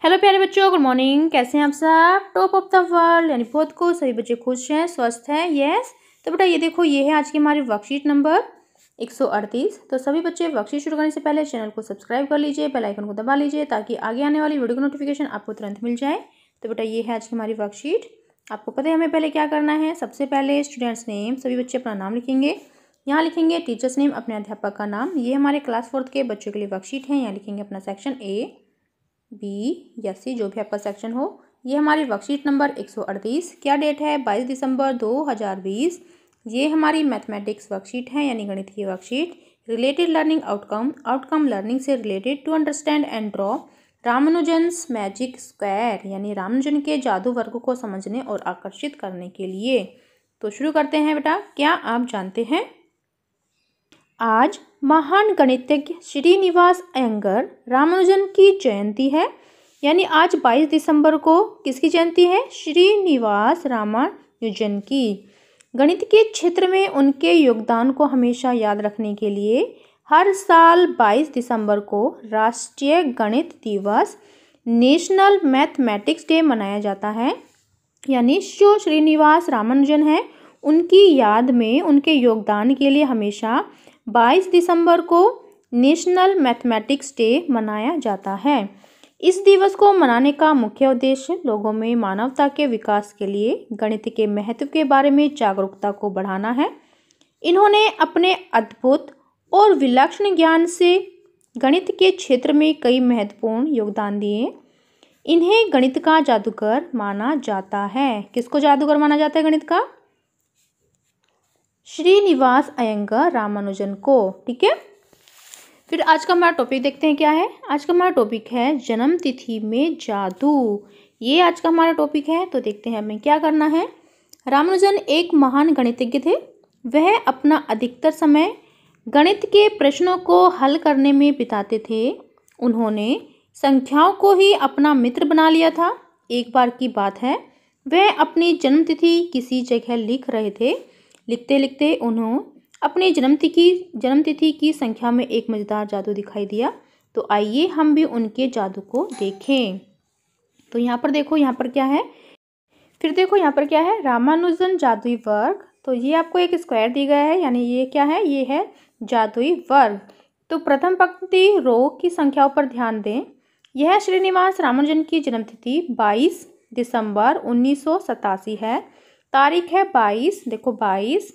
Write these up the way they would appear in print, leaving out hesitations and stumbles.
Hello प्यारे बच्चों, good morning. कैसे हैं आप सब? टॉप ऑफ द वर्ल्ड यानी बहुत को सभी बच्चे खुश हैं, स्वस्थ हैं। यस, तो बेटा ये देखो, ये है आज की हमारी वर्कशीट नंबर 138। तो सभी बच्चे वर्कशीट शुरू करने से पहले चैनल को सब्सक्राइब कर लीजिए, बेल आइकन को दबा लीजिए ताकि आगे आने वाली वीडियो की नोटिफिकेशन आपको तुरंत मिल जाए। तो बेटा ये है आज की हमारी वर्कशीट। आपको पता है हमें पहले क्या करना है। सबसे पहले स्टूडेंट्स नेम, सभी बच्चे अपना नाम लिखेंगे। यहाँ लिखेंगे टीचर्स नेम, अपने अध्यापक का नाम। ये हमारे क्लास 4 के बच्चों के लिए वर्कशीट है। यहाँ लिखेंगे अपना सेक्शन A, B या C, जो भी आपका सेक्शन हो। ये हमारी वर्कशीट नंबर 138। क्या डेट है? 22 दिसंबर 2020। ये हमारी मैथमेटिक्स वर्कशीट है यानी गणित की worksheet. Related learning outcome, outcome learning से related. To understand and draw Ramanujan's magic square यानी रामानुजन के जादू वर्ग को समझने और आकर्षित करने के लिए। तो शुरू करते हैं बेटा। क्या आप जानते हैं आज महान गणितज्ञ श्रीनिवास अयंगर रामानुजन की जयंती है। यानी आज 22 दिसंबर को किसकी जयंती है? श्रीनिवास रामानुजन की। गणित के क्षेत्र में उनके योगदान को हमेशा याद रखने के लिए हर साल 22 दिसंबर को राष्ट्रीय गणित दिवस, नेशनल मैथमेटिक्स डे मनाया जाता है। यानी जो श्रीनिवास रामानुजन है उनकी याद में, उनके योगदान के लिए हमेशा 22 दिसंबर को नेशनल मैथमेटिक्स डे मनाया जाता है। इस दिवस को मनाने का मुख्य उद्देश्य लोगों में मानवता के विकास के लिए गणित के महत्व के बारे में जागरूकता को बढ़ाना है। इन्होंने अपने अद्भुत और विलक्षण ज्ञान से गणित के क्षेत्र में कई महत्वपूर्ण योगदान दिए। इन्हें गणित का जादूगर माना जाता है। किसको जादूगर माना जाता है गणित का? श्रीनिवास अयंगर रामानुजन को। ठीक है, फिर आज का हमारा टॉपिक देखते हैं क्या है। आज का हमारा टॉपिक है जन्म तिथि में जादू। ये आज का हमारा टॉपिक है। तो देखते हैं हमें क्या करना है। रामानुजन एक महान गणितज्ञ थे। वह अपना अधिकतर समय गणित के प्रश्नों को हल करने में बिताते थे। उन्होंने संख्याओं को ही अपना मित्र बना लिया था। एक बार की बात है, वह अपनी जन्मतिथि किसी जगह लिख रहे थे। लिखते लिखते उन्होंने अपनी जन्मतिथि की संख्या में एक मज़ेदार जादू दिखाई दिया। तो आइए हम भी उनके जादू को देखें। तो यहाँ पर देखो, यहाँ पर क्या है। फिर देखो यहाँ पर क्या है, रामानुजन जादुई वर्ग। तो ये आपको एक स्क्वायर दी गया है, यानी ये क्या है? ये है जादुई वर्ग। तो प्रथम पंक्ति रो की संख्याओं पर ध्यान दें। यह श्रीनिवास रामानुजन की जन्मतिथि 22 दिसंबर 1987 है। तारीख है 22, देखो 22,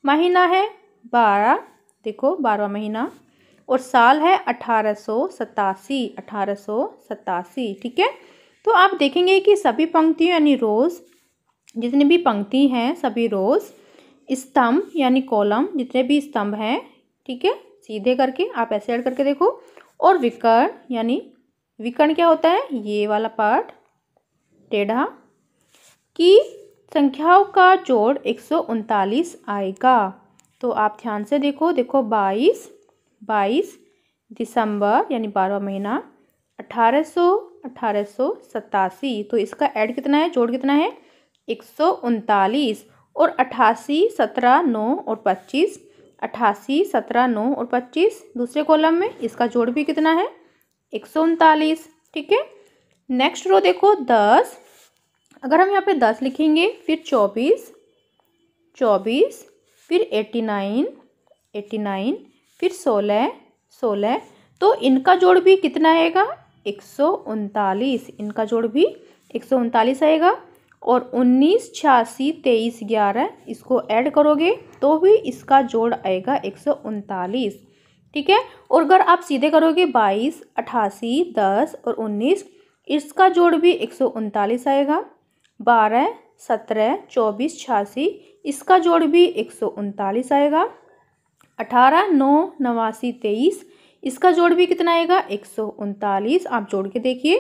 महीना है 12, देखो 12वां महीना, और साल है 1887। ठीक है, तो आप देखेंगे कि सभी पंक्तियों यानी रोज, जितनी भी पंक्ति हैं सभी रोज, स्तंभ यानी कॉलम, जितने भी स्तंभ हैं, ठीक है, सीधे करके आप ऐसे ऐड करके देखो। और विकर्ण, यानी विकर्ण क्या होता है? ये वाला पार्ट टेढ़ा, की संख्याओं का जोड़ 139 आएगा। तो आप ध्यान से देखो, देखो 22 दिसंबर यानी 12वां महीना, 1887। तो इसका ऐड कितना है, जोड़ कितना है? 139। और 88, 17, 9 और 25, 88, 17, 9 और 25 दूसरे कॉलम में, इसका जोड़ भी कितना है? 139। ठीक है, नेक्स्ट रो देखो 10। अगर हम यहाँ पे 10 लिखेंगे, फिर 24, फिर 89, फिर 16, तो इनका जोड़ भी कितना आएगा? 139। इनका जोड़ भी 139 आएगा। और 19, 86, 23, 11 इसको ऐड करोगे तो भी इसका जोड़ आएगा 139। ठीक है, और अगर आप सीधे करोगे 22, 88, 10 और 19, इसका जोड़ भी 139 आएगा। 12, 17, 24, 86 इसका जोड़ भी 139 आएगा। 18, 9, 89, 23 इसका जोड़ भी कितना आएगा? 139। आप जोड़ के देखिए।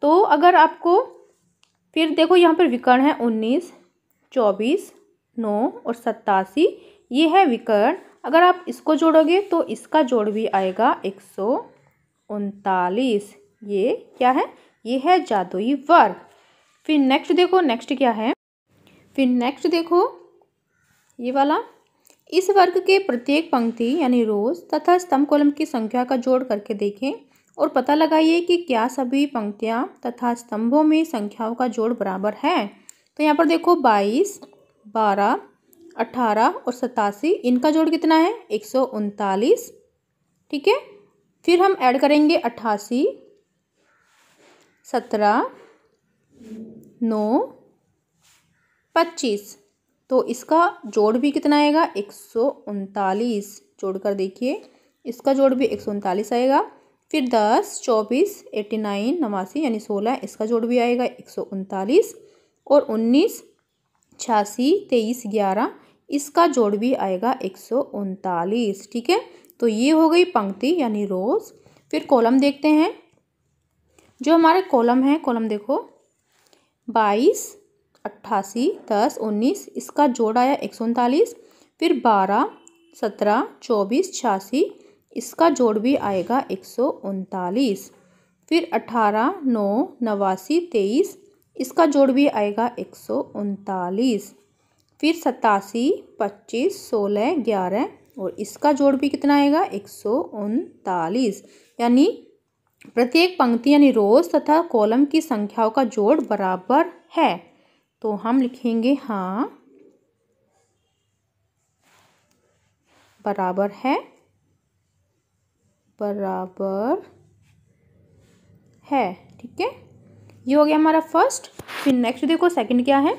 तो अगर आपको, फिर देखो यहाँ पर विकर्ण है 19, 24, 9 और 87, ये है विकर्ण। अगर आप इसको जोड़ोगे तो इसका जोड़ भी आएगा 139। ये क्या है? ये है जादुई वर्ग। फिर नेक्स्ट देखो, नेक्स्ट क्या है। फिर नेक्स्ट देखो ये वाला, इस वर्ग के प्रत्येक पंक्ति यानी रोज तथा स्तंभ कॉलम की संख्या का जोड़ करके देखें और पता लगाइए कि क्या सभी पंक्तियाँ तथा स्तंभों में संख्याओं का जोड़ बराबर है। तो यहाँ पर देखो 22, 12, 18 और 87, इनका जोड़ कितना है 139। ठीक है, फिर हम ऐड करेंगे 88, 17, 9, 25, तो इसका जोड़ भी कितना आएगा 139। जोड़कर देखिए, इसका जोड़ भी 139 आएगा। फिर 10, 24, 89, 89 यानी 16, इसका जोड़ भी आएगा 139। और 19, 86, 23, 11, इसका जोड़ भी आएगा 139। ठीक है, तो ये हो गई पंक्ति यानी रोज। फिर कॉलम देखते हैं। जो हमारे कॉलम है, कॉलम देखो 22, 88, 10, 19, इसका जोड़ आया 139। फिर 12, 17, 24, 86, इसका जोड़ भी आएगा 139। फिर 18, 9, 89, 23, इसका जोड़ भी आएगा 139। फिर 87, 25, 16, 11 और इसका जोड़ भी कितना आएगा 139। यानी प्रत्येक पंक्ति यानी रोज तथा कॉलम की संख्याओं का जोड़ बराबर है। तो हम लिखेंगे हाँ बराबर है, बराबर है। ठीक है, ये हो गया हमारा फर्स्ट। फिर नेक्स्ट देखो सेकंड क्या है।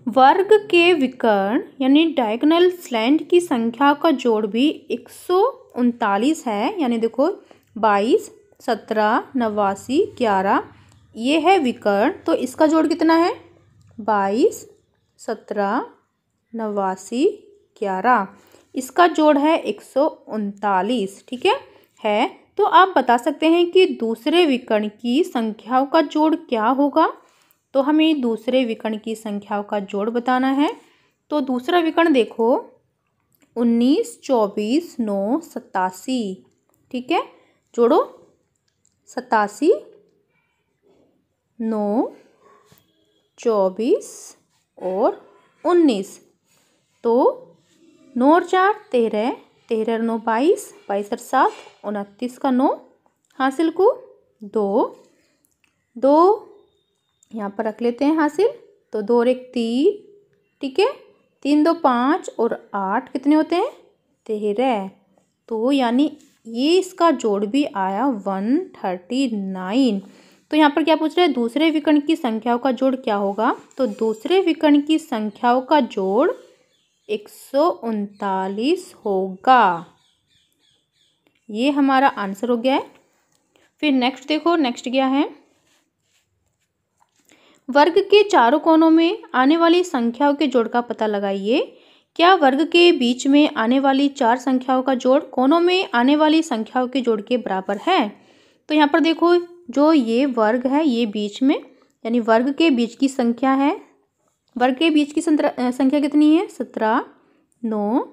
वर्ग के विकर्ण यानी डायगोनल स्लैंट की संख्या का जोड़ भी 139 है। यानी देखो 22, 17, 89, 11, ये है विकर्ण, तो इसका जोड़ कितना है 22, 17, 89, 11, इसका जोड़ है 139। ठीक है। तो आप बता सकते हैं कि दूसरे विकर्ण की संख्याओं का जोड़ क्या होगा। तो हमें दूसरे विकर्ण की संख्याओं का जोड़ बताना है। तो दूसरा विकर्ण देखो 19, 24, 9, 87। ठीक है, जोड़ो 87, 9, 24 और 19। तो 9 और 4 13, 13 9 22, 22 और 7 29 का 9 हासिल को 2 2 यहाँ पर रख लेते हैं हासिल। तो 2 और 1 3। ठीक है, 3 2 5 और 8 कितने होते हैं 13। तो यानी ये इसका जोड़ भी आया 139। तो यहाँ पर क्या पूछ रहा है दूसरे विकर्ण की संख्याओं का जोड़ क्या होगा। तो दूसरे विकर्ण की संख्याओं का जोड़ 139 होगा। ये हमारा आंसर हो गया है। फिर नेक्स्ट देखो, नेक्स्ट क्या है। वर्ग के चारों कोनों में आने वाली संख्याओं के जोड़ का पता लगाइए। क्या वर्ग के बीच में आने वाली 4 संख्याओं का जोड़ कोनों में आने वाली संख्याओं के जोड़ के बराबर है। तो यहाँ पर देखो जो ये वर्ग है ये बीच में यानी वर्ग के बीच की संख्या है। वर्ग के बीच की संख्या कितनी है 17, 9,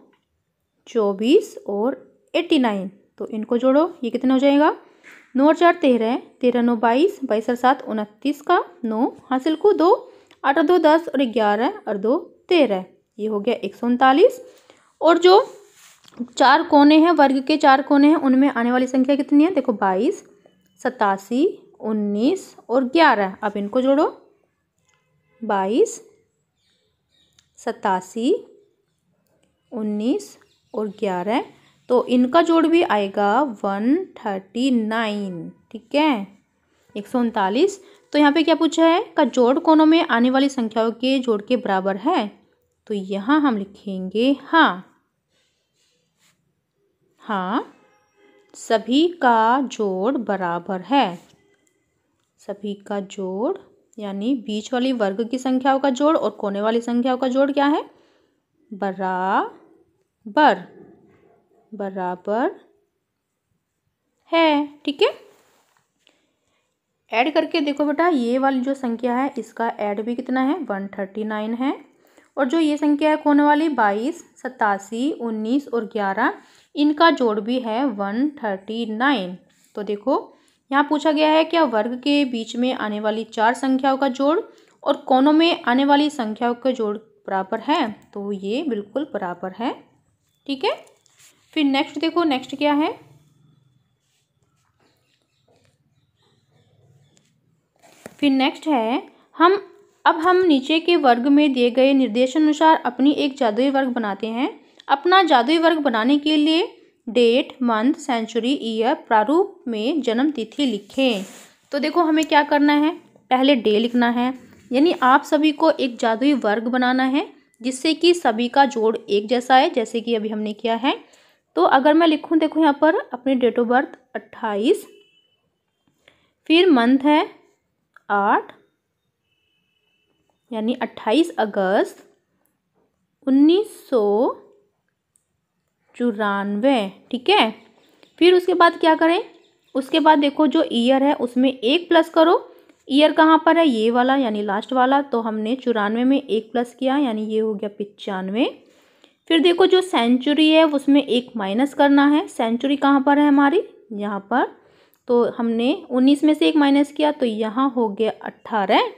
24 और 89। तो इनको जोड़ो, ये कितना हो जाएगा 9 और 4 13, 13 9 22, 22 और 7 29 का 9 हासिल को 2, 8 और 2 10 और 11 और 2 13। ये हो गया 139। और जो 4 कोने हैं वर्ग के 4 कोने हैं उनमें आने वाली संख्या कितनी है देखो 22, 87, 19 और 11। अब इनको जोड़ो 22, 87, 19 और 11। तो इनका जोड़ भी आएगा 139। ठीक है, 139। तो यहाँ पे क्या पूछा है का जोड़ कोनों में आने वाली संख्याओं के जोड़ के बराबर है। तो यहाँ हम लिखेंगे हाँ सभी का जोड़ बराबर है। सभी का जोड़ यानी बीच वाली वर्ग की संख्याओं का जोड़ और कोने वाली संख्याओं का जोड़ क्या है बराबर है। ठीक है, ऐड करके देखो बेटा ये वाली जो संख्या है इसका ऐड भी कितना है 139 है। और जो ये संख्या है कोने वाली 22, 87, 19 और 11, इनका जोड़ भी है 139। तो देखो यहाँ पूछा गया है क्या वर्ग के बीच में आने वाली 4 संख्याओं का जोड़ और कोनों में आने वाली संख्याओं का जोड़ बराबर है। तो ये बिल्कुल बराबर है। ठीक है, फिर नेक्स्ट देखो, नेक्स्ट क्या है फिर नेक्स्ट है अब हम नीचे के वर्ग में दिए गए निर्देशानुसार अपनी एक जादुई वर्ग बनाते हैं। अपना जादुई वर्ग बनाने के लिए डेट, मंथ, सेंचुरी, ईयर प्रारूप में जन्म तिथि लिखें। तो देखो हमें क्या करना है, पहले डे लिखना है, यानी आप सभी को एक जादुई वर्ग बनाना है जिससे कि सभी का जोड़ एक जैसा है, जैसे कि अभी हमने किया है। तो अगर मैं लिखूं, देखो यहाँ पर अपनी डेट ऑफ बर्थ 28, फिर मंथ है 8 यानी 28 अगस्त 1994, ठीक है। फिर उसके बाद क्या करें, उसके बाद देखो जो ईयर है उसमें 1 प्लस करो। ईयर कहाँ पर है, ये वाला यानी लास्ट वाला, तो हमने 94 में 1 प्लस किया यानी ये हो गया 95। फिर देखो जो सेंचुरी है उसमें 1 माइनस करना है। सेंचुरी कहाँ पर है हमारी, यहाँ पर, तो हमने 19 में से 1 माइनस किया तो यहाँ हो गया 18,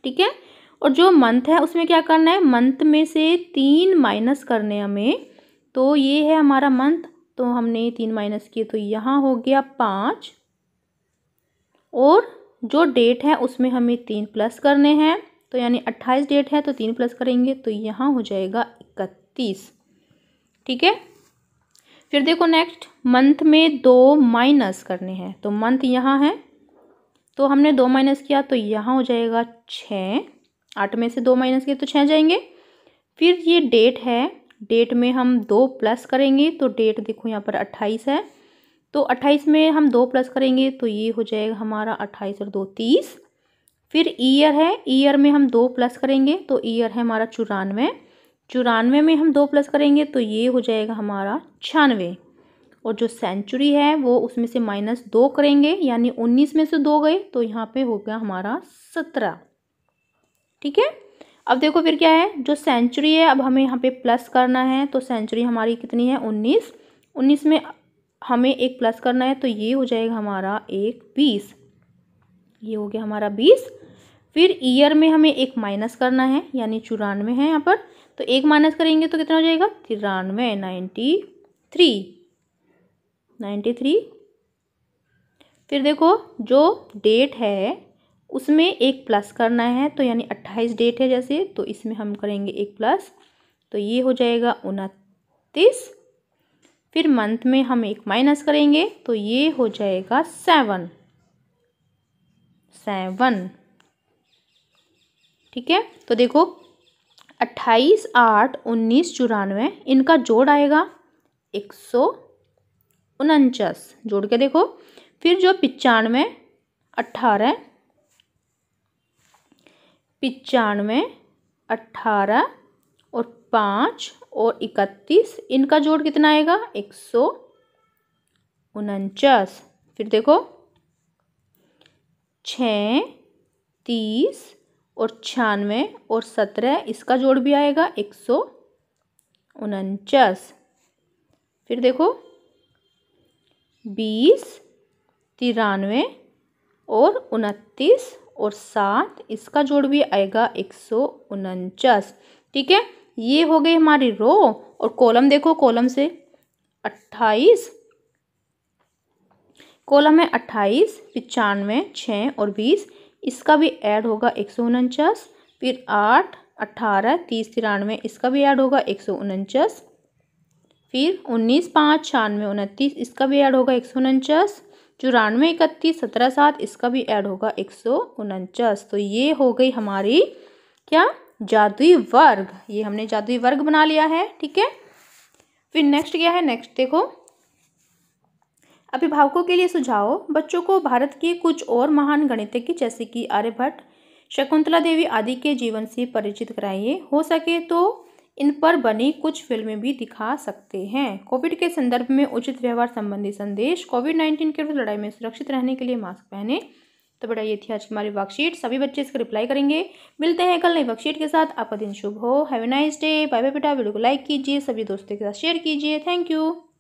ठीक है। और जो मंथ है उसमें क्या करना है, मंथ में से 3 माइनस करने हमें, तो ये है हमारा मंथ, तो हमने 3 माइनस किए तो यहाँ हो गया 5। और जो डेट है उसमें हमें 3 प्लस करने हैं, तो यानी 28 डेट है तो 3 प्लस करेंगे तो यहाँ हो जाएगा 31, ठीक है। फिर देखो नेक्स्ट मंथ में 2 माइनस करने हैं, तो मंथ यहाँ है तो हमने 2 माइनस किया तो यहाँ हो जाएगा 6। 8 में से 2 माइनस किए तो 6 जाएंगे। फिर ये डेट है, डेट में हम 2 प्लस करेंगे, तो डेट देखो यहाँ पर 28 है, तो 28 में हम 2 प्लस करेंगे तो ये हो जाएगा हमारा 28 और 2 30। फिर ईयर है, ईयर में हम 2 प्लस करेंगे तो ईयर है हमारा 94। 94 में हम 2 प्लस करेंगे तो ये हो जाएगा हमारा 96। और जो सेंचुरी है वो उसमें से -2 करेंगे यानी 19 में से 2 गए तो यहाँ पे हो गया हमारा 17, ठीक है। अब देखो फिर क्या है, जो सेंचुरी है अब हमें यहाँ पे प्लस करना है, तो सेंचुरी हमारी कितनी है 19। 19 में हमें 1 प्लस करना है तो ये हो जाएगा हमारा 20, ये हो गया हमारा 20। फिर ईयर में हमें 1 माइनस करना है यानी 94 है यहाँ पर, तो 1 माइनस करेंगे तो कितना हो जाएगा 93, 93। फिर देखो जो डेट है उसमें 1 प्लस करना है, तो यानी 28 डेट है जैसे, तो इसमें हम करेंगे 1 प्लस तो ये हो जाएगा 29। फिर मंथ में हम 1 माइनस करेंगे तो ये हो जाएगा 7, ठीक है। तो देखो 28, 8, 19, 94 इनका जोड़ आएगा 149, जोड़ के देखो। फिर जो 95, 18, 95, 18 और 5 और 31 इनका जोड़ कितना आएगा 149। फिर देखो 6, 30 और 96 और 17 इसका जोड़ भी आएगा 149। फिर देखो 20, 93 और 29 और 7 इसका जोड़ भी आएगा 149, ठीक है। ये हो गई हमारी रो। और कॉलम देखो, कॉलम से 28, कॉलम है 28, 95, 6 और 20 इसका भी ऐड होगा 149। फिर 8, 18, 30, 93 इसका भी ऐड होगा 149। फिर 19, 5, 96, 29 इसका भी ऐड होगा 149। 94, 31, 17, 7 इसका भी ऐड होगा 149। तो ये हो गई हमारी क्या, जादुई वर्ग। ये हमने जादुई वर्ग बना लिया है, ठीक है। फिर नेक्स्ट क्या है, नेक्स्ट देखो अभिभावकों के लिए सुझाव। बच्चों को भारत के कुछ और महान गणितज्ञ जैसे कि आर्यभट्ट, शकुंतला देवी आदि के जीवन से परिचित कराइए। हो सके तो इन पर बनी कुछ फिल्में भी दिखा सकते हैं। कोविड के संदर्भ में उचित व्यवहार संबंधी संदेश। कोविड-19 के विरुद्ध लड़ाई में सुरक्षित रहने के लिए मास्क पहने। तो बेटा ये थी आज की हमारी वर्कशीट। सभी बच्चे इसका रिप्लाई करेंगे। मिलते हैं कल नई वर्कशीट के साथ। आपका दिन शुभ हो। Have a nice day. Bye bye बेटा। वीडियो को लाइक कीजिए, सभी दोस्तों के साथ शेयर कीजिए। Thank you.